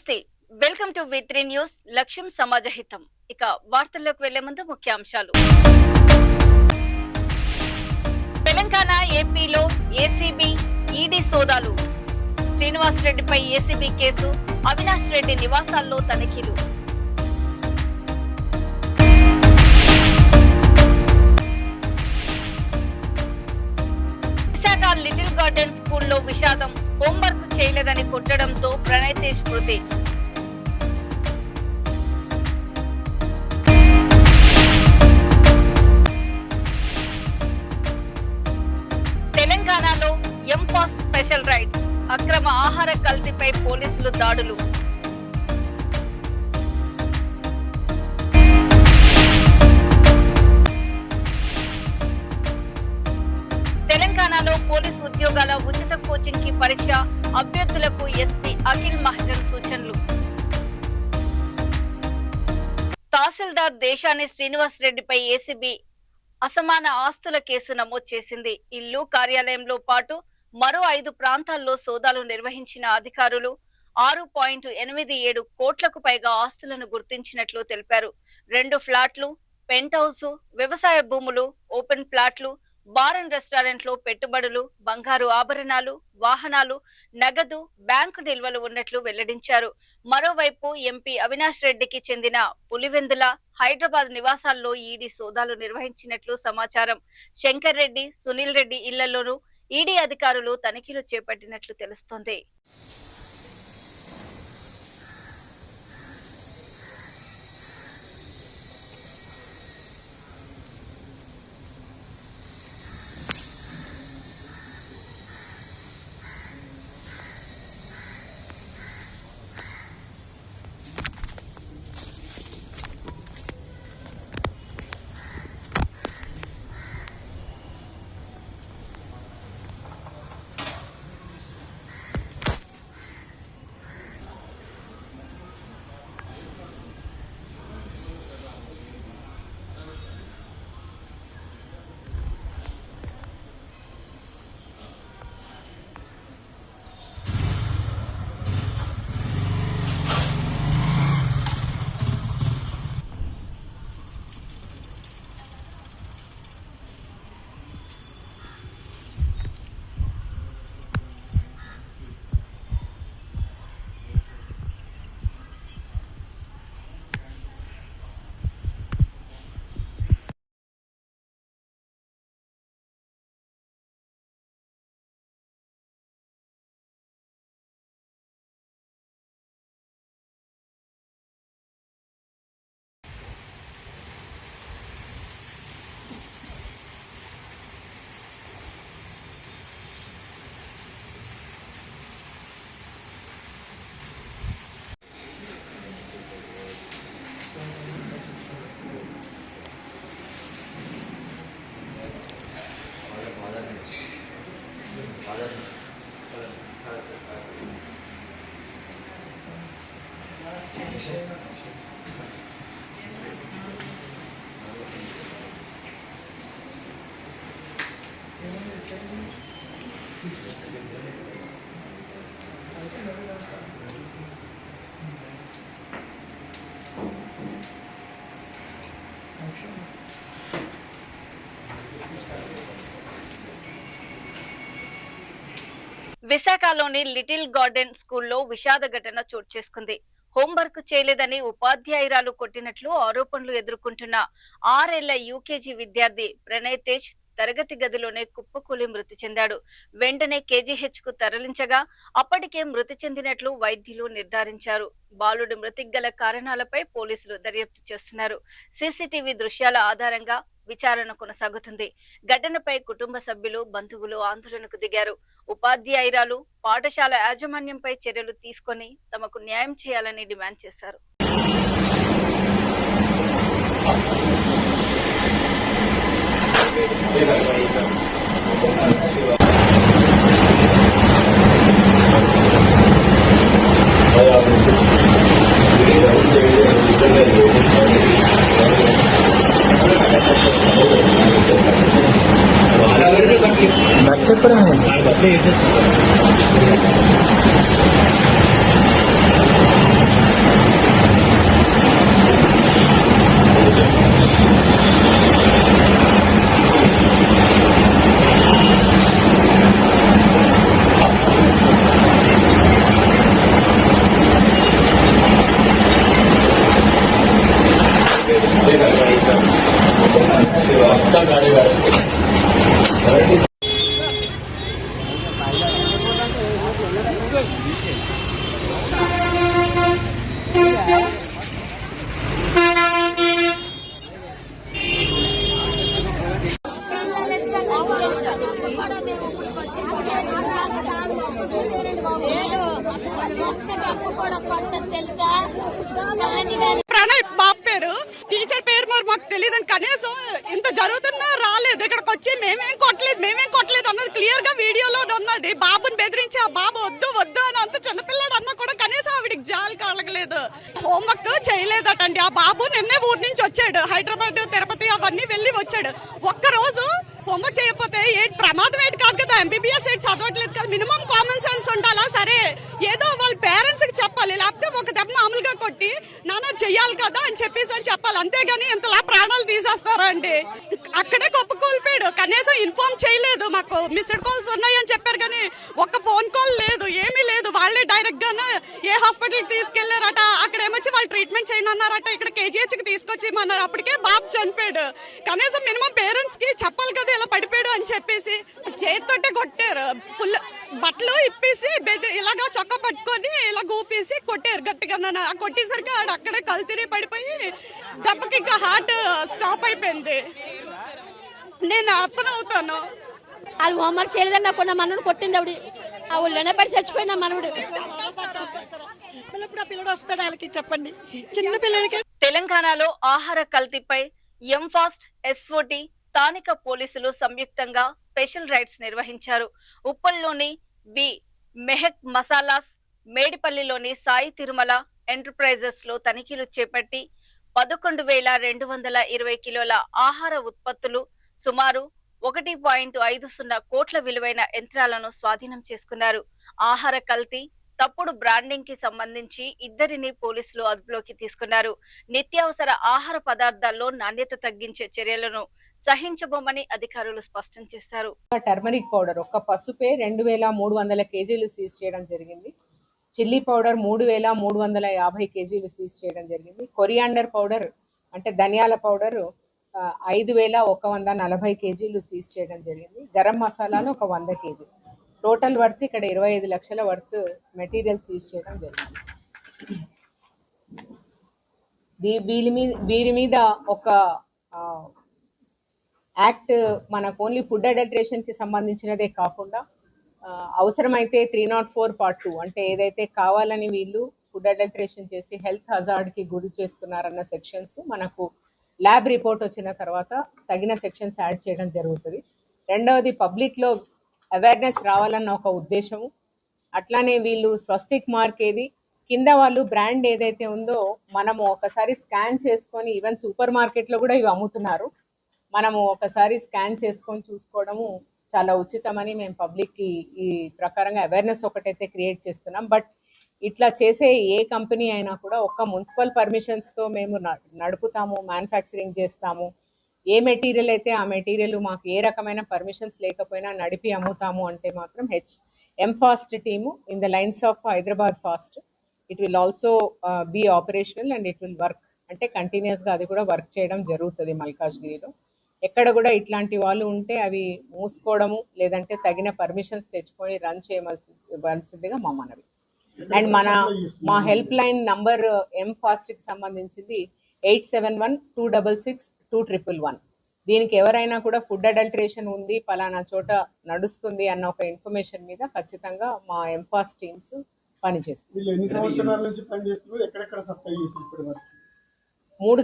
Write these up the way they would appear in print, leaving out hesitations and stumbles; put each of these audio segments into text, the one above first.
నమస్తే, welcome to V3 news. లక్ష్యం సమాజహితం. ఇక వార్తల్లోకి వెళ్లే ముందు ముఖ్యాంశాలు. తెలంగాణ ఏపీలో ఏసీబీ ఈడీ సోదాలు. శ్రీనివాస్ రెడ్డిపై ఏసీబీ కేసు. అవినాష్ రెడ్డి నివాసాల్లో తనిఖీలు. విశాఖ లిటిల్ గార్డెన్ స్కూల్లో విషాదం. హోంవర్క్ చేయలేదని కొట్టడంతో ప్రణయతేజ్ మృతి. తెలంగాణలో ఎంపాస్ స్పెషల్ రైడ్స్. అక్రమ ఆహార కల్తీపై పోలీసులు దాడులు. తెలంగాణలో పోలీసు ఉద్యోగాల ఉచిత కోచింగ్ కి పరీక్ష. అభ్యర్థులకు ఎస్పీ అఖిల్ మహాజన్ సూచనలు. తహసీల్దార్ దేశాని శ్రీనివాస్ రెడ్డిపై ఏసీబీ అసమాన ఆస్తుల కేసు నమోదు చేసింది. ఇల్లు, కార్యాలయంలో పాటు మరో 5 ప్రాంతాల్లో సోదాలు నిర్వహించిన అధికారులు 6.87 కోట్లకు పైగా ఆస్తులను గుర్తించినట్లు తెలిపారు. 2 ఫ్లాట్లు, పెంట్ హౌస్, వ్యవసాయ భూములు, ఓపెన్ ప్లాట్లు, బార్ అండ్ రెస్టారెంట్లో పెట్టుబడులు, బంగారు ఆభరణాలు, వాహనాలు, నగదు, బ్యాంకు నిల్వలు ఉన్నట్లు వెల్లడించారు. మరోవైపు ఎంపీ అవినాష్ రెడ్డికి చెందిన పులివెందుల, హైదరాబాద్ నివాసాల్లో ఈడీ సోదాలు నిర్వహించినట్లు సమాచారం. శంకర్ రెడ్డి, సునీల్ రెడ్డి ఇళ్లలోనూ ఈడీ అధికారులు తనిఖీలు చేపట్టినట్లు తెలుస్తోంది. విశాఖలోని లిటిల్ గార్డెన్ స్కూల్లో విషాద ఘటన చోటు చేసుకుంది. హోంవర్క్ చేయలేదని ఉపాధ్యాయురాలు కొట్టినట్లు ఆరోపణలు ఎదుర్కొంటున్న 6 ఏళ్ల యూకేజీ విద్యార్థి ప్రణయతేజ్ తరగతి గదిలోనే కుప్పకూలి మృతి చెందాడు. వెంటనే కేజీహెచ్ కు తరలించగా అప్పటికే మృతి చెందినట్లు వైద్యులు నిర్ధారించారు. బాలుడి మృతికి గల కారణాలపై పోలీసులు దర్యాప్తు చేస్తున్నారు. సీసీటీవీ దృశ్యాల ఆధారంగా విచారణ కొనసాగుతుంది. ఘటనపై కుటుంబ సభ్యులు, బంధువులు ఆందోళనకు దిగారు. ఉపాధ్యాయురాలు, పాఠశాల యాజమాన్యంపై చర్యలు తీసుకొని తమకు న్యాయం చేయాలని డిమాండ్ చేశారు. చెప్పడం ప్రణయ్ బాబు పేరు, టీచర్ పేరు మరి మాకు తెలియదు. కనీసం ఇంత జరుగుతున్నా రాలేదు. ఇక్కడికి వచ్చి మేమేం కొట్టలేదు అన్నది క్లియర్ గా వీడియోలో ఉన్నది. బాబుని బెదిరించి ఆ బాబు వద్దు వద్దు అని అంత చిన్నపిల్లడు అన్నా కూడా కనీసం ఆవిడికి జాలి కలగలేదు. హోంవర్క్ చేయలేదటండి. ఆ బాబు నిన్నే ఊరి నుంచి వచ్చాడు, హైదరాబాద్ తిరుపతి అవన్నీ వెళ్ళి వచ్చాడు. ఒక్కరోజు హోంవర్క్ చేయకపోతే ప్రమాదం ఏంటి కాదు కదా, ఎంబీబీఎస్ ఏంటి చదవట్లేదు కదా, మినిమం కామన్ సెన్స్ ఉండాలా? సరే ఏదో వాళ్ళ పేరెంట్స్ కి చెప్పాలి, లేకపోతే ఒక దెబ్బ మామూలుగా కొట్టి నాన్న చెయ్యాలి కదా అని చెప్పాలి. అంతేగాని ఇంతలా ప్రాణాలు తీసేస్తారా అండి? అక్కడే కుప్పకూలిపోయాడు. కనీసం ఇన్ఫార్మ్ చేయలేదు. మాకు మిస్డ్ కాల్స్ ఉన్నాయని చెప్పారు కానీ ఒక్క ఫోన్ కాల్ లేదు, ఏమీ లేదు. వాళ్ళే డైరెక్ట్ గా ఏ హాస్పిటల్కి తీసుకెళ్లారట, అక్కడ ఏమొచ్చి వాళ్ళు ట్రీట్మెంట్ చేయనన్నారట, ఇక్కడ కేజీహెచ్ కి తీసుకొచ్చేయమన్నారు. అప్పటికే బాబు చనిపోయాడు. కనీసం మినిమం పేరెంట్స్ కి చెప్పాలి కదా ఇలా పడిపోయాడు అని చెప్పేసి. చేతితోటే కొట్టారు, ఫుల్ బట్టలు ఇప్పేసి ఇలాగా చొక్కా పట్టుకొని ఇలా ఊపేసి కొట్టారు గట్టిగా. కొట్టేసరికి ఆడ అక్కడే కళ్ళు తిరిగి పడిపోయి దెబ్బకి ఇంకా హార్ట్ స్టాప్ అయిపోయింది. నేను అర్థమవుతాను. వాళ్ళు హోంవర్క్ చేయలేదని నాకు నా మనవుడు కొట్టింది. ఆవిడ ఆ ఊళ్ళోనే పడి చచ్చిపోయిన మనవుడు. పిల్లడు వస్తాడు వాళ్ళకి చెప్పండి, చిన్న పిల్లడికి. తెలంగాణలో ఆహార కల్తీపై ఎంఫాస్ట్, ఎస్ఓటి, స్థానిక పోలీసులు సంయుక్తంగా స్పెషల్ రైడ్స్ నిర్వహించారు. ఉప్పల్లోని వి మెహక్ మసాలాస్, మేడిపల్లిలోని సాయి తిరుమల ఎంటర్ప్రైజెస్ లో తనిఖీలు చేపట్టి 11,220 కిలోల ఆహార ఉత్పత్తులు, సుమారు 1.50 కోట్ల విలువైన యంత్రాలను స్వాధీనం చేసుకున్నారు. ఆహార కల్తీ, తప్పుడు బ్రాండింగ్ కి సంబంధించి 2 పోలీసులు అదుపులోకి తీసుకున్నారు. నిత్యావసర ఆహార పదార్థాల్లో నాణ్యత తగ్గించే చర్యలను సహించబోమని అధికారులు స్పష్టం చేశారు. టర్మరిక్ పౌడర్ ఒక్క పసుపే 2,300 కేజీలు సీజ్ చేయడం జరిగింది. చిల్లీ పౌడర్ 3,350 కేజీలు సీజ్ చేయడం జరిగింది. కొరియాండర్ పౌడర్ అంటే ధనియాల పౌడర్ 5,140 కేజీలు సీజ్ చేయడం జరిగింది. గరం మసాలాలు ఒక 100 కేజీలు. టోటల్ వర్త్ ఇక్కడ 25 లక్షల వర్త్ మెటీరియల్ సీజ్ చేయడం జరిగింది. వీరి మీద ఒక యాక్ట్ మనకు ఓన్లీ ఫుడ్ అడల్టరేషన్ కి సంబంధించినదే కాకుండా అవసరమైతే 304 Part 2 అంటే ఏదైతే కావాలని వీళ్ళు ఫుడ్ అడల్టరేషన్ చేసి హెల్త్ హజార్డ్ కి గురి చేస్తున్నారన్న సెక్షన్స్ మనకు ల్యాబ్ రిపోర్ట్ వచ్చిన తర్వాత తగిన సెక్షన్స్ యాడ్ చేయడం జరుగుతుంది. రెండవది పబ్లిక్ లో అవేర్నెస్ రావాలన్న ఒక ఉద్దేశము. అట్లానే వీళ్ళు స్వస్తిక్ మార్క్ ఏది కింద వాళ్ళు బ్రాండ్ ఏదైతే ఉందో మనము ఒకసారి స్కాన్ చేసుకొని, ఈవెన్ సూపర్ మార్కెట్లో కూడా ఇవి అమ్ముతున్నారు, మనము ఒకసారి స్కాన్ చేసుకొని చూసుకోవడము చాలా ఉచితమని మేము పబ్లిక్కి ఈ ప్రకారంగా అవేర్నెస్ ఒకటైతే క్రియేట్ చేస్తున్నాం. బట్ ఇట్లా చేసే ఏ కంపెనీ అయినా కూడా ఒక్క మున్సిపల్ పర్మిషన్స్తో మేము నడుపుతాము, మ్యానుఫ్యాక్చరింగ్ చేస్తాము. ఏ మెటీరియల్ అయితే ఆ మెటీరియల్ మాకు ఏ రకమైన పర్మిషన్స్ లేకపోయినా నడిపి అమ్ముతాము అంటే మాత్రం ఎంఫాస్ట్ team in the lines of Hyderabad fast it will also be operational and it will work. అంటే కంటిన్యూస్గా అది కూడా వర్క్ చేయడం జరుగుతుంది మల్కాజ్గిరిలో. ఎక్కడ కూడా ఇట్లాంటి వాళ్ళు ఉంటే అవి మూసుకోవడము లేదంటే తగిన పర్మిషన్స్ తెచ్చుకొని రన్ చేయవలసిందిగా మా మనవి. అండ్ మా హెల్ప్ లైన్ నంబర్ ఎంఫాస్ట్కి సంబంధించింది 8712662111. దీనికి ఎవరైనా కూడా ఫుడ్ అడల్టరేషన్ ఉంది, పలానా చోట నడుస్తుంది అన్న ఒక ఇన్ఫర్మేషన్ మీద ఖచ్చితంగా మా ఎంఫాస్ట్ టీమ్స్ పనిచేస్తుంది. 3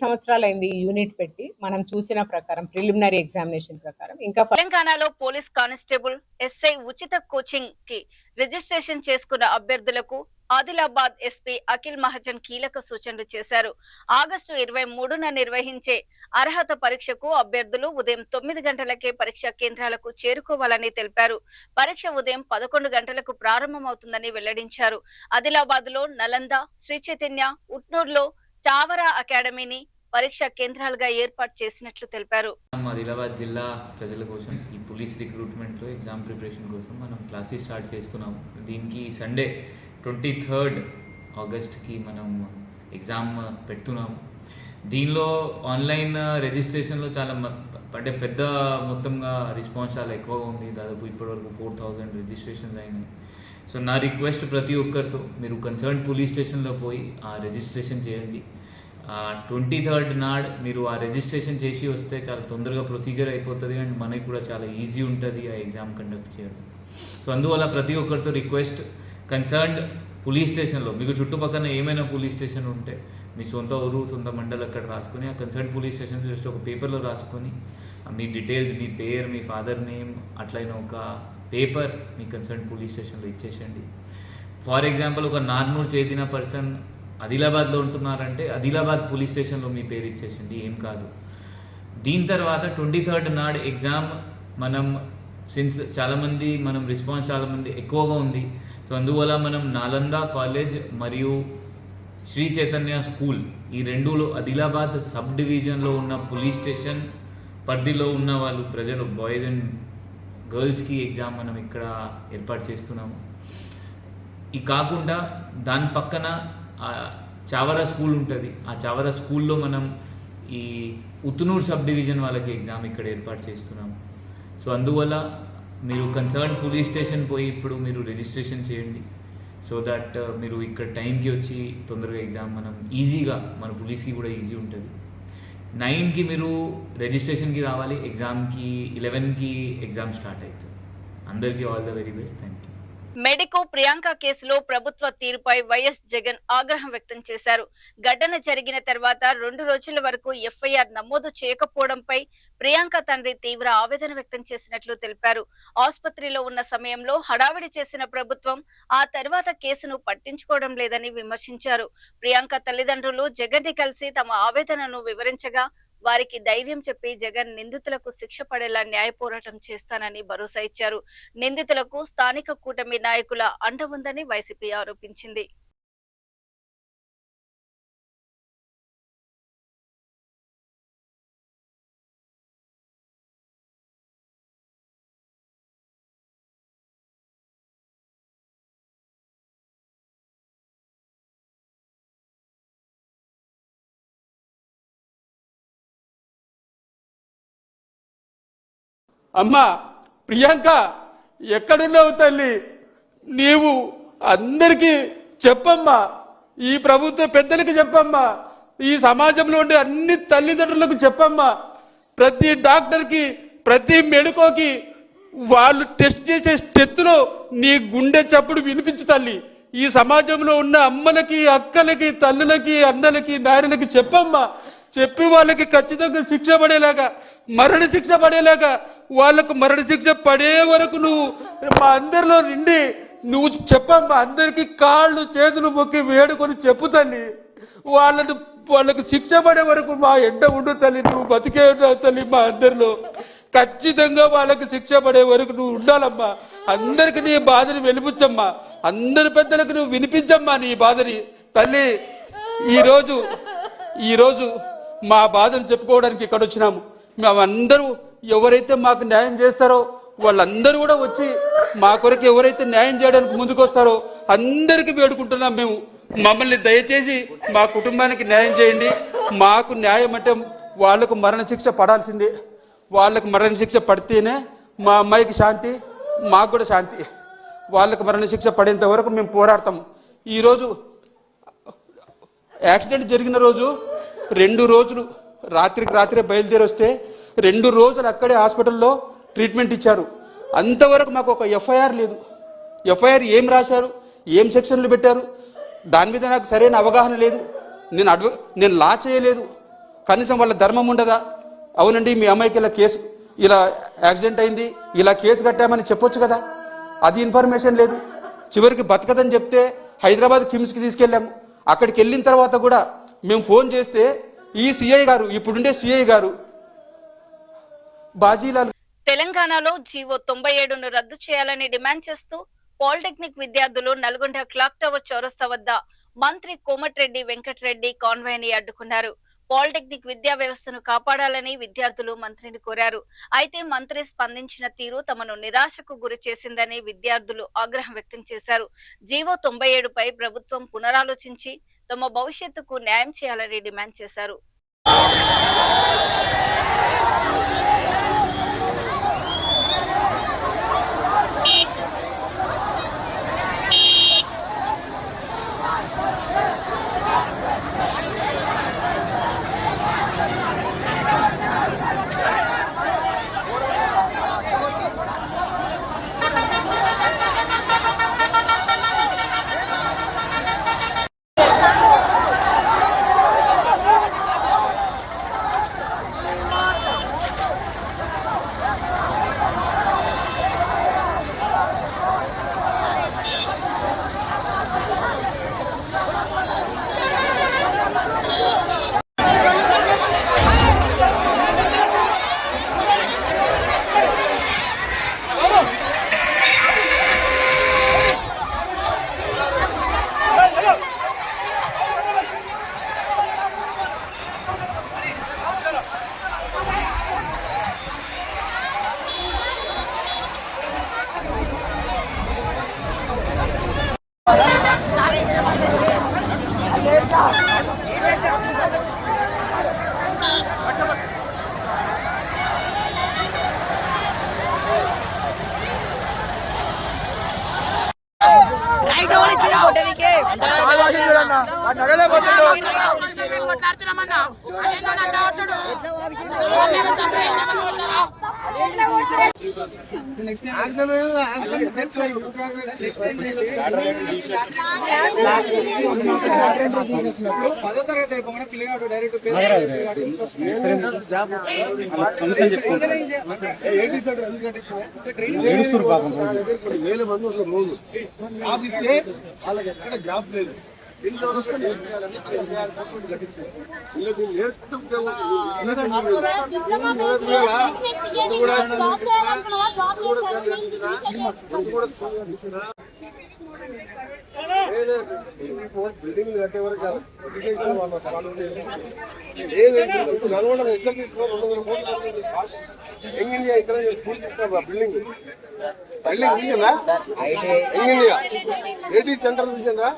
సంవత్సరాలు అయింది ఈ యూనిట్ పెట్టి. మనం చూసిన ప్రకారం ప్రిలిమినరీ ఎగ్జామినేషన్ ప్రకారం ఇంకా తెలంగాణలో పోలీస్ కానిస్టేబుల్, ఎస్ఐ ఉచిత కోచింగ్ కి రిజిస్ట్రేషన్ చేసుకున్న అభ్యర్థులకు ఆదిలాబాద్ ఎస్పీ అఖిల్ మహాజన్ కీలక సూచనలు చేశారు. ఆగస్టు 23న నిర్వహించే అర్హత పరీక్షకు అభ్యర్థులు ఉదయం 9 గంటలకే పరీక్షా కేంద్రాలకు చేరుకోవాలని తెలిపారు. పరీక్ష ఉదయం 11 గంటలకు ప్రారంభమవుతుందని వెల్లడించారు. ఆదిలాబాద్ లో నలంద, శ్రీ చైతన్య, ఉట్నూరులో చావరా అకాడమీని పరీక్షా కేంద్రాలుగా ఏర్పాటు చేసినట్లు తెలిపారు. ఆదిలాబాద్ జిల్లా ప్రజల కోసం ఈ పోలీస్ రిక్రూట్మెంట్ లో ఎగ్జామ్ ప్రిపరేషన్ కోసం మనం క్లాసెస్ స్టార్ట్ చేస్తున్నాం. దీనికి సండే 23rd ఆగస్ట్కి మనం ఎగ్జామ్ పెడుతున్నాము. దీనిలో ఆన్లైన్ రిజిస్ట్రేషన్లో చాలా అంటే పెద్ద మొత్తంగా రెస్పాన్స్ చాలా ఎక్కువగా ఉంది. దాదాపు ఇప్పటివరకు 4000 రిజిస్ట్రేషన్స్ అయినాయి. సో నా రిక్వెస్ట్ ప్రతి ఒక్కరితో మీరు కన్సర్న్ పోలీస్ స్టేషన్లో పోయి ఆ రిజిస్ట్రేషన్ చేయండి. 23rd నాడు మీరు ఆ రిజిస్ట్రేషన్ చేసి వస్తే చాలా తొందరగా ప్రొసీజర్ అయిపోతుంది అండ్ మనకి కూడా చాలా ఈజీ ఉంటుంది ఆ ఎగ్జామ్ కండక్ట్ చేయడం. సో అందువల్ల ప్రతి ఒక్కరితో రిక్వెస్ట్, కన్సర్న్డ్ పోలీస్ స్టేషన్లో మీకు చుట్టుపక్కల ఏమైనా పోలీస్ స్టేషన్ ఉంటే మీ సొంత ఊరు సొంత మండలం అక్కడ రాసుకొని ఆ కన్సర్న్ పోలీస్ స్టేషన్ జస్ట్ ఒక పేపర్లో రాసుకొని మీ డీటెయిల్స్, మీ పేరు, మీ ఫాదర్ నేమ్ అట్లయిన ఒక పేపర్ మీ కన్సర్న్ పోలీస్ స్టేషన్లో ఇచ్చేసండి. ఫర్ ఎగ్జాంపుల్ ఒక నార్నూరు చేసిన పర్సన్ ఆదిలాబాద్లో ఉంటున్నారంటే ఆదిలాబాద్ పోలీస్ స్టేషన్లో మీ పేరు ఇచ్చేసండి, ఏం కాదు. దీని తర్వాత 23rd నాడు ఎగ్జామ్ మనం సిన్స్ చాలామంది మనం రెస్పాన్స్ చాలామంది ఎక్కువగా ఉంది. సో అందువల్ల మనం నాలంద కాలేజ్ మరియు శ్రీ చైతన్య స్కూల్ ఈ రెండులో ఆదిలాబాద్ సబ్ డివిజన్లో ఉన్న పోలీస్ స్టేషన్ పరిధిలో ఉన్న వాళ్ళు ప్రజలు బాయ్స్ అండ్ గర్ల్స్కి ఎగ్జామ్ మనం ఇక్కడ ఏర్పాటు చేస్తున్నాము. ఇది కాకుండా దాని పక్కన చావరా స్కూల్ ఉంటుంది. ఆ చావరా స్కూల్లో మనం ఈ ఉత్నూరు సబ్ డివిజన్ వాళ్ళకి ఎగ్జామ్ ఇక్కడ ఏర్పాటు చేస్తున్నాము. సో అందువల్ల మీరు కన్సర్న్ పోలీస్ స్టేషన్ పోయి ఇప్పుడు మీరు రిజిస్ట్రేషన్ చేయండి. సో దట్ మీరు ఇక్కడ టైంకి వచ్చి తొందరగా ఎగ్జామ్ మనం ఈజీగా మన పోలీస్కి కూడా ఈజీ ఉంటుంది. 9కి మీరు రిజిస్ట్రేషన్కి రావాలి. ఎగ్జామ్కి 11కి ఎగ్జామ్ స్టార్ట్ అవుతుంది. అందరికీ all the very best. Thank you. Medico Priyanka కేసులో ప్రభుత్వ తీరుపై వైఎస్ జగన్ ఆగ్రహం వ్యక్తం చేశారు. ఘటన జరిగిన తర్వాత 2 రోజుల వరకు ఎఫ్ఐఆర్ నమోదు చేయకపోవడంపై ప్రియాంక తండ్రి తీవ్ర ఆవేదన వ్యక్తం చేసినట్లు తెలిపారు. ఆసుపత్రిలో ఉన్న సమయంలో హడావిడి చేసిన ప్రభుత్వం ఆ తర్వాత కేసును పట్టించుకోవడం లేదని విమర్శించారు. ప్రియాంక తల్లిదండ్రులు జగన్ ని కలిసి తమ ఆవేదనను వివరించగా వారికి ధైర్యం చెప్పి జగన్ నిందితులకు శిక్ష పడేలా న్యాయ పోరాటం చేస్తానని భరోసా ఇచ్చారు. నిందితులకు స్థానిక కూటమి నాయకుల అండ ఉందని వైసీపీ ఆరోపించింది. అమ్మా ప్రియాంక, ఎక్కడున్నావు తల్లి? నీవు అందరికీ చెప్పమ్మా, ఈ ప్రభుత్వ పెద్దలకి చెప్పమ్మా, ఈ సమాజంలో ఉండే అన్ని తల్లిదండ్రులకు చెప్పమ్మా. ప్రతి డాక్టర్కి, ప్రతి మెడికోకి వాళ్ళు టెస్ట్ చేసే టెస్టులో నీ గుండె చప్పుడు వినిపించు తల్లి. ఈ సమాజంలో ఉన్న అమ్మలకి, అక్కలకి, తల్లులకి, అన్నలకి, నాయనలకి చెప్పమ్మా. చెప్పి వాళ్ళకి ఖచ్చితంగా శిక్ష పడేలాగా, మరణ శిక్ష పడేలాగా, వాళ్ళకు మరణ శిక్ష పడే వరకు నువ్వు మా అందరిలో నిండి నువ్వు చెప్పమ్మా. అందరికీ కాళ్ళు చేతులు మొక్కి వేడుకొని చెప్పు తల్లి. వాళ్ళకు శిక్ష పడే వరకు మా ఎండ ఉండు తల్లి. నువ్వు బతికే ఉన్నావు తల్లి. మా అందరిలో ఖచ్చితంగా వాళ్ళకి శిక్ష పడే వరకు నువ్వు ఉండాలమ్మా. అందరికి నీ బాధని వెలిపించమ్మా. అందరి పెద్దలకు నువ్వు వినిపించమ్మా నీ బాధని తల్లి. ఈరోజు మా బాధను చెప్పుకోవడానికి ఇక్కడ వచ్చినాము. మేమందరూ ఎవరైతే మాకు న్యాయం చేస్తారో వాళ్ళందరూ కూడా వచ్చి మా కొరకు ఎవరైతే న్యాయం చేయడానికి ముందుకు వస్తారో అందరికీ వేడుకుంటున్నాం మేము. మమ్మల్ని దయచేసి మా కుటుంబానికి న్యాయం చేయండి. మాకు న్యాయం అంటే వాళ్లకు మరణ శిక్ష పడాల్సిందే. వాళ్ళకు మరణ శిక్ష పడితేనే మా అమ్మాయికి శాంతి, మాకు కూడా శాంతి. వాళ్ళకు మరణ శిక్ష పడేంత వరకు మేము పోరాడతాం. ఈరోజు యాక్సిడెంట్ జరిగిన రోజు 2 రోజులు రాత్రే బయలుదేరి వస్తే 2 రోజులు అక్కడే హాస్పిటల్లో ట్రీట్మెంట్ ఇచ్చారు. అంతవరకు మాకు ఒక ఎఫ్ఐఆర్ లేదు. ఎఫ్ఐఆర్ ఏం రాశారు, ఏం సెక్షన్లు పెట్టారు, దాని మీద నాకు సరైన అవగాహన లేదు. నేను లా చేయలేదు. కనీసం వాళ్ళ ధర్మం ఉండదా? అవునండి మీ అమ్మాయికి ఇలా యాక్సిడెంట్ అయింది, ఇలా కేసు కట్టామని చెప్పొచ్చు కదా. అది ఇన్ఫర్మేషన్ లేదు. చివరికి బతకదని చెప్తే హైదరాబాద్ కిమ్స్కి తీసుకెళ్ళాము. అక్కడికి వెళ్ళిన తర్వాత కూడా మేము ఫోన్ చేస్తే ఈ సిఐ గారు, ఇప్పుడుండే సిఐ గారు బాజీలాల్. తెలంగాణలో జీవో 97ను రద్దు చేయాలని డిమాండ్ చేస్తూ పాలిటెక్నిక్ విద్యార్థులు నల్గొండ క్లాక్ టవర్ చౌరస్తా వద్ద మంత్రి కోమటిరెడ్డి వెంకటరెడ్డి కాన్వాయ్ని అడ్డుకున్నారు. పాలిటెక్నిక్ విద్యా వ్యవస్థను కాపాడాలని విద్యార్థులు మంత్రిని కోరారు. అయితే మంత్రి స్పందించిన తీరు తమను నిరాశకు గురి చేసిందని విద్యార్థులు ఆగ్రహం వ్యక్తం చేశారు. జీవో 97పై ప్రభుత్వం పునరాలోచించి తమ భవిష్యత్తుకు న్యాయం చేయాలని డిమాండ్ చేశారు. వేల మంది వస్తారు రోజు జాబ్ ఇస్తే వాళ్ళకి ఎక్కడ జాబ్ లేదు. ఇంట్లో వస్తే నేర్పించాలని బిల్డింగ్ కట్టే వరకు నల్గొండ యంగ్ ఇండియా ఇక్కడ బిల్డింగ్ చూసిందా? యంగ్ ఇండియా ఏటీ సెంటర్ చూసిందా?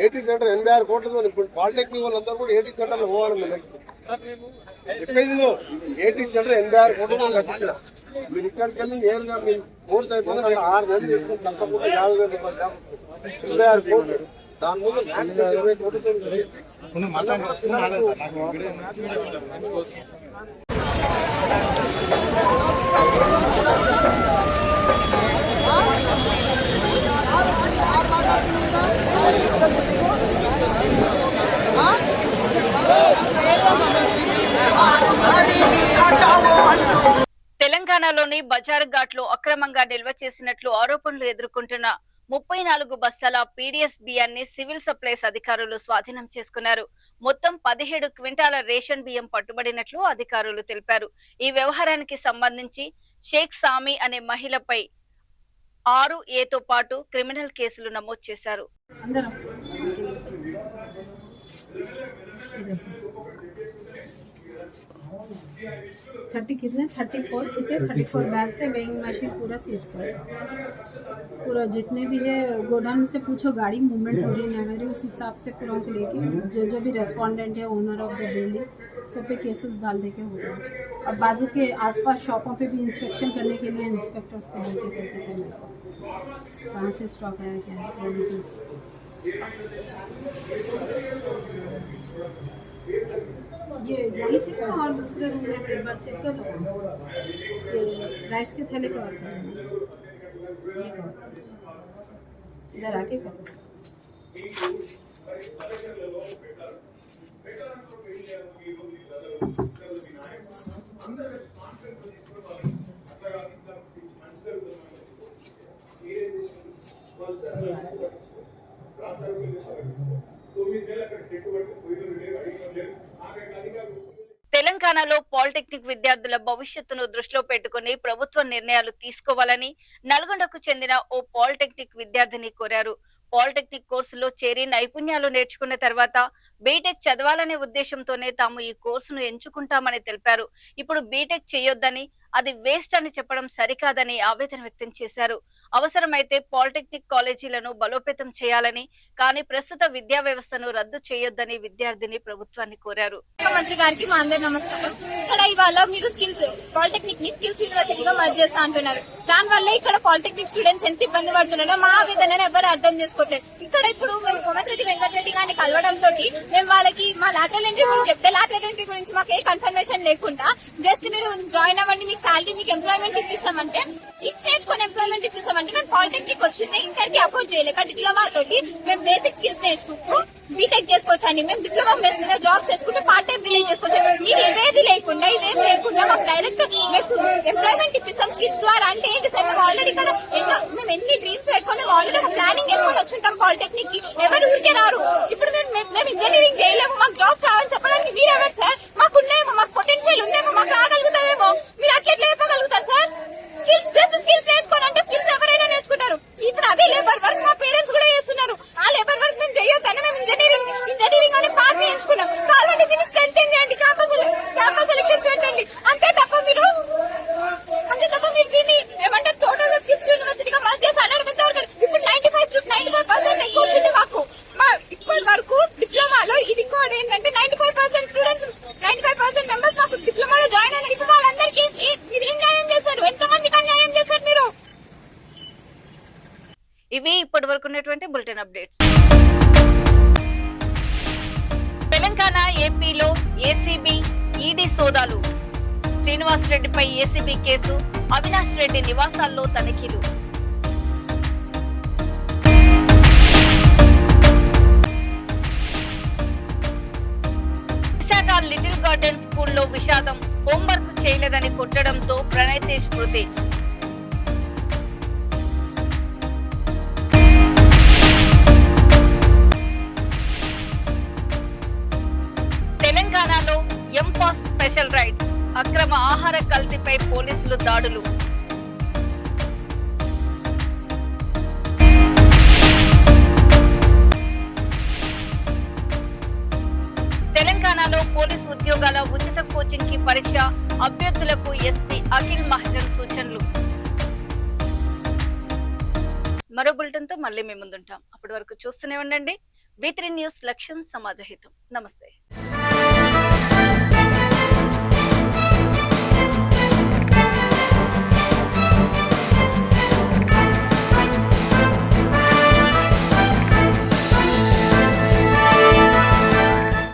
ఏటీ సెంటర్ 86 కోట్లతో ఇప్పుడు పాలిటెక్నిక్ వాళ్ళందరూ కూడా ఏటీ సెంటర్ లో పోవాలని చెప్పేది. ఏటీ సెంటర్ 86 కోట్లతో కట్టించిన మీరు ఇక్కడికి వెళ్ళి నేరుగా మీరు కోర్స్ అయిపోయింది 6 నెలలు చేసుకుని తప్పకుండా 50,000 రూపాయలు జాబ్ 86 కోట్లు. దాని ముందు 20 కోట్లతో తెలంగాణలోని బజార్ ఘాట్ లో అక్రమంగా నిల్వ చేసినట్లు ఆరోపణలు ఎదుర్కొంటున్న 34 బస్తాల పీడీఎస్ బియ్యాన్ని సివిల్ సప్లైస్ అధికారులు స్వాధీనం చేసుకున్నారు. మొత్తం 17 క్వింటాల రేషన్ బియ్యం పట్టుబడినట్లు అధికారులు తెలిపారు. ఈ వ్యవహారానికి సంబంధించి షేక్ సామి అనే మహిళపై 6A తో పాటు క్రిమినల్ కేసులు నమోదు చేశారు. 34 बैग से वेइंग मशीन पूरा सीज कर पूरा जितने भी है गोडाउन से पूछो गाड़ी मूवमेंट हो रही नहीं रही उस हिसाब से पूरा को लेके जो भी रेस्पोंडेंट है ओनर ऑफ द बिल्डिंग सब पे केसेस डाल दे के होगा। अब बाजू के आसपास शॉपों पे भी इंस्पेक्शन करने के लिए इंस्पेक्टर्स को बोलते करके कहाँ से स्टॉक आया क्या है क्वालिटीज। ये गाड़ी चेक करो और दूसरे रूम में एक बार चेक कर लो। राइस के थैले को और कर ये करो इधर आके करो। తెలంగాణలో పాలిటెక్నిక్ విద్యార్థుల భవిష్యత్తును దృష్టిలో పెట్టుకుని ప్రభుత్వ నిర్ణయాలు తీసుకోవాలని నల్గొండకు చెందిన ఓ పాలిటెక్నిక్ విద్యార్థిని కోరారు. పాలిటెక్నిక్ కోర్సులో చేరి నైపుణ్యాలు నేర్చుకున్న తర్వాత బీటెక్ చదవాలనే ఉద్దేశంతోనే తాము ఈ కోర్సును ఎంచుకుంటామని తెలిపారు. ఇప్పుడు బీటెక్ చేయొద్దని అది వేస్ట్ అని చెప్పడం సరికాదని ఆవేదన వ్యక్తం చేశారు. అవసరమైతే పాలిటెక్నిక్ కాలేజీలను బలోపేతం చేయాలని, కానీ ప్రస్తుత విద్యా వ్యవస్థను రద్దు చేయొద్దని విద్యార్థిని ప్రభుత్వాన్ని కోరారు. మంత్రి గారికి మా అందరి నమస్కారం. ఇక్కడ ఇవాళ మీరు స్కిల్స్ పాలిటెక్నిక్ ని స్కిల్స్ యూనివర్సిటీగా మర్జ్ చేస్తా అంటున్నారు. దాని వల్ల ఇక్కడ పాలిటెక్నిక్ స్టూడెంట్స్ ఎంత ఇబ్బంది పడుతున్నారో మా ఆవేదనను ఎవరు అర్థం చేసుకోవట్లేదు. ఇక్కడ ఇప్పుడు మేము కోమటిరెడ్డి వెంకటరెడ్డి గారిని కలవడంతో మేము వాళ్ళకి మా లాటరల్ ఎంట్రీ గురించి చెప్తే లాటరల్ ఎంట్రీ గురించి మాకు ఏ కన్ఫర్మేషన్ లేకుండా జస్ట్ మీరు జాయిన్ అవ్వండి, మీకు శాలరీ, మీకు ఎంప్లాయ్మెంట్ ఇప్పిస్తామంటే ఇచ్చి నేర్చుకుని ఎంప్లాయ్మెంట్ ఇప్పిస్తామంటే మేము పాలిటెక్నిక్ వచ్చింది ఇంటర్ కి అఫోర్డ్ చేయలేక డిప్లొమా తోటి మేము బేసిక్ స్కిల్స్ నేర్చుకుంటూ బీటెక్ చేసుకోవచ్చు అని మేము డిప్లొమా బేస్ మీద జాబ్ చేసుకుంటే పార్ట్ టైం బీటెక్ చేసుకోవచ్చు. మీరు ఇవేది లేకుండా ఇవేం లేకుండా మాకు డైరెక్ట్ మీకు ఎంప్లాయ్మెంట్ ఇప్పిస్తాం స్కిల్స్ ద్వారా అంటే ఏంటి సార్? మేము ఆల్రెడీ ఇక్కడ మేము ఎన్ని డ్రీమ్స్ పెట్టుకొని మేము ఆల్రెడీ ఒక ప్లానింగ్ చేసుకొని వచ్చుంటాం పాలిటెక్నిక్ కి. ఎవరు ఊరికే రారు. ఇప్పుడు మేము ఇంజనీరింగ్ చేయలేము, మాకు జాబ్స్ రావని చెప్పడానికి మీరెవరు సార్? మాకున్నాయేమో, మాకు పొటెన్షియల్ ఉందేమో, మాకు రాగలుగుతారేమో, మీరు అట్లా చెప్పగలుగుతారు సార్? స్కిల్స్ నేర్చుకోని అంటే స్కిల్స్ ఎవరైనా నేర్చుకుంటారు. ఇప్పుడు అదే లేబర్ వర్క్ మా పేరెంట్స్ కూడా చేస్తున్నారు. ఆ లేబర్ వర్క్ మేము చేయొద్దని మేము ఇంజనీరింగ్ అనే పార్ట్ ఎంచుకున్నాం. కాబట్టి దీన్ని స్ట్రెంగ్ చేయండి, క్యాంపస్ సెలక్షన్స్ పెట్టండి. అంతే తప్ప మీరు దీన్ని ఏమంటే టోటల్ గా స్కిల్స్ యూనివర్సిటీగా మర్జ్ చేసి అన్నారు. ఇప్పుడు 95% ఎక్కువ వచ్చింది మాకు. ఇప్పటి వరకు డిప్లొమాలో ఇది కూడా ఏంటంటే 95% స్టూడెంట్స్ 95% మెంబర్స్ మాకు డిప్లొమాలో జాయిన్ సోదాలు. శ్రీనివాస్ రెడ్డిపై ఏసీబీ కేసు, అవినాష్ రెడ్డి నివాసాల్లో తనిఖీలు. విశాఖ లిటిల్ గార్డెన్ స్కూల్లో విషాదం. హోంవర్క్ చేయలేదని కొట్టడంతో ప్రణయతేజ్ మృతి. తెలంగాణలో ఎంపాస్ స్పెషల్ రైడ్స్. అక్రమ ఆహార కల్తీపై పోలీసులు దాడులు. తెలంగాణలో పోలీసు ఉద్యోగాల ఉచిత కోచింగ్ కి పరీక్ష. అభ్యర్థులకు ఎస్పీ అఖిల్ మహాజన్ సూచనలు. మరో బులెటిన్ తో మళ్ళీ మీ ముందుంటాం. అప్పటి వరకు చూస్తూనే ఉండండి. V3 న్యూస్, లక్ష్యం సమాజహితం. నమస్తే.